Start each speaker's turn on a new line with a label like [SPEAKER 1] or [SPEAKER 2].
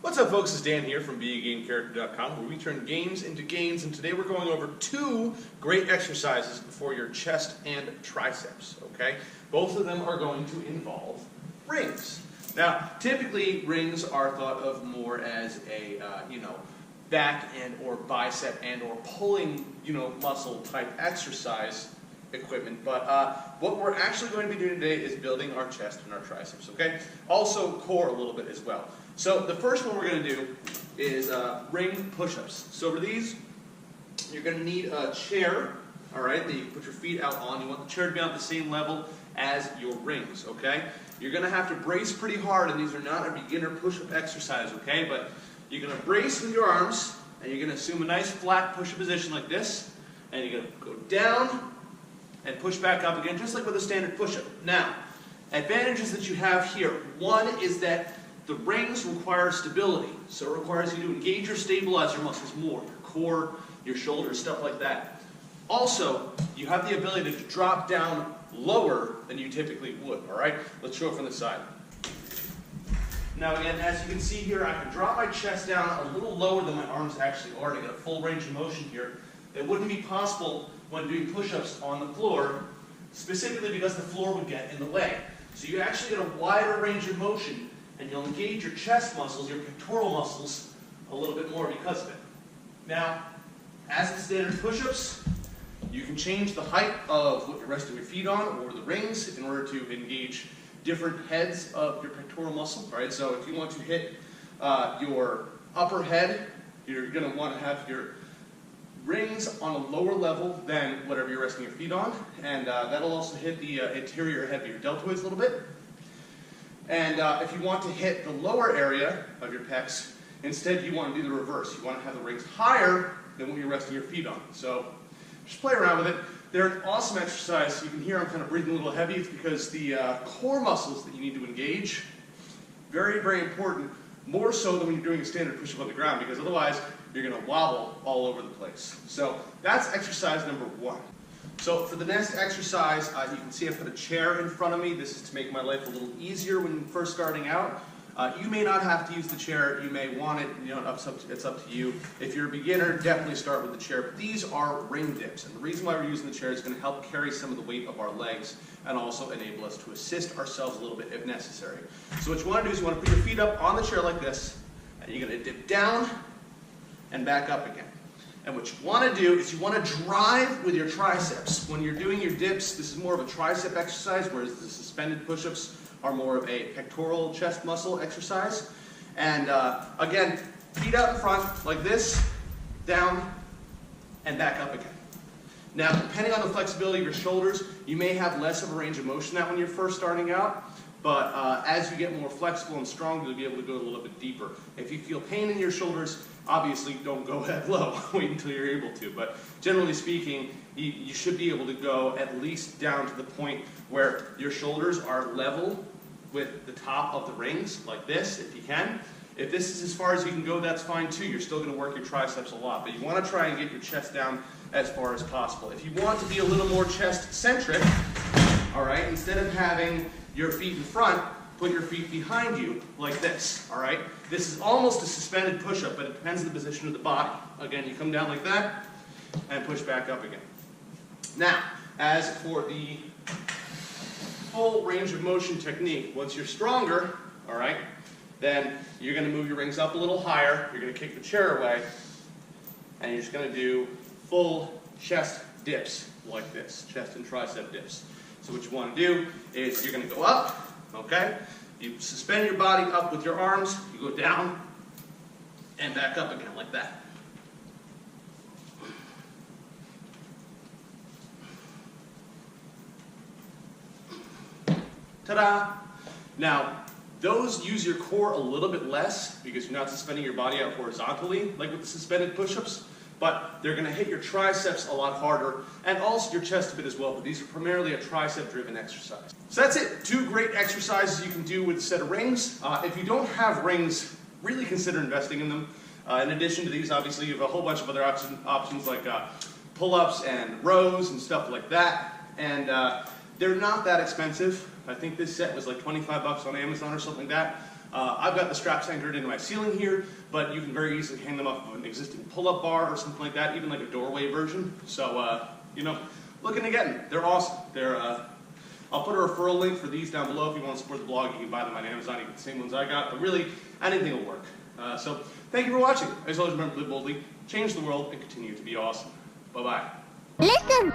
[SPEAKER 1] What's up, folks? It's Dan here from BeAGameCharacter.com, where we turn games into gains, and today we're going over two great exercises for your chest and triceps, okay? Both of them are going to involve rings. Now, typically, rings are thought of more as a, back and or bicep and or pulling, muscle type exercise equipment, but what we're actually going to be doing today is building our chest and our triceps, okay? Also core a little bit as well. So the first one we're going to do is ring push-ups. So for these, you're going to need a chair, all right, that you can put your feet out on. You want the chair to be on the same level as your rings, okay? You're going to have to brace pretty hard, and these are not a beginner push-up exercise, okay? But you're going to brace with your arms, and you're going to assume a nice flat push-up position like this, and you're going to go down and push back up again, just like with a standard push-up. Now, advantages that you have here. One is that the rings require stability, so it requires you to engage your stabilizer muscles more, your core, your shoulders, stuff like that. Also, you have the ability to drop down lower than you typically would, all right? Let's show it from the side. Now again, as you can see here, I can drop my chest down a little lower than my arms actually are to get a full range of motion here. That wouldn't be possible when doing push-ups on the floor, specifically because the floor would get in the way. So you actually get a wider range of motion, and you'll engage your chest muscles, your pectoral muscles, a little bit more because of it. Now, as in standard push-ups, you can change the height of what you're resting your feet on or the rings in order to engage different heads of your pectoral muscle. Right? So if you want to hit your upper head, you're going to want to have your rings on a lower level than whatever you're resting your feet on, and that'll also hit the interior head of your deltoids a little bit. And if you want to hit the lower area of your pecs, instead you want to do the reverse. You want to have the rings higher than what you're resting your feet on. So just play around with it. They're an awesome exercise. You can hear I'm kind of breathing a little heavy. It's because the core muscles that you need to engage, very, very important, more so than when you're doing a standard push-up on the ground, because otherwise you're going to wobble all over the place. So that's exercise number one. So for the next exercise, you can see I put a chair in front of me. This is to make my life a little easier when first starting out. You may not have to use the chair. You may want it. It's up to you. If you're a beginner, definitely start with the chair. But these are ring dips, and the reason why we're using the chair is going to help carry some of the weight of our legs and also enable us to assist ourselves a little bit if necessary. So what you want to do is you want to put your feet up on the chair like this, and you're going to dip down and back up again. And what you want to do is you want to drive with your triceps. When you're doing your dips, this is more of a tricep exercise, whereas the suspended push-ups are more of a pectoral chest muscle exercise. And again, feet out in front like this, down, and back up again. Now, depending on the flexibility of your shoulders, you may have less of a range of motion than when you're first starting out. But as you get more flexible and stronger, you'll be able to go a little bit deeper. If you feel pain in your shoulders, obviously don't go that low. Wait until you're able to. But generally speaking, you should be able to go at least down to the point where your shoulders are level with the top of the rings, like this, if you can. If this is as far as you can go, that's fine too. You're still going to work your triceps a lot. But you want to try and get your chest down as far as possible. If you want to be a little more chest-centric, all right, instead of having your feet in front, put your feet behind you like this, all right? This is almost a suspended push-up, but it depends on the position of the body. Again, you come down like that and push back up again. Now, as for the full range of motion technique, once you're stronger, all right, then you're going to move your rings up a little higher, you're going to kick the chair away, and you're just going to do full chest dips like this, chest and tricep dips. So what you want to do is you're going to go up, okay? You suspend your body up with your arms, you go down, and back up again like that. Ta-da! Now, those use your core a little bit less because you're not suspending your body out horizontally, like with the suspended push-ups, but they're going to hit your triceps a lot harder and also your chest a bit as well, but these are primarily a tricep-driven exercise. So that's it. Two great exercises you can do with a set of rings. If you don't have rings, really consider investing in them. In addition to these, obviously, you have a whole bunch of other options like pull-ups and rows and stuff like that, and they're not that expensive. I think this set was like 25 bucks on Amazon or something like that. I've got the straps anchored into my ceiling here, but you can very easily hang them off of an existing pull-up bar or something like that, even like a doorway version. So, you know, looking to get them. They're awesome. I'll put a referral link for these down below. If you want to support the blog, you can buy them on Amazon. You get the same ones I got, but really, anything will work. So, thank you for watching. As always, remember, live boldly, change the world, and continue to be awesome. Bye-bye.
[SPEAKER 2] Listen.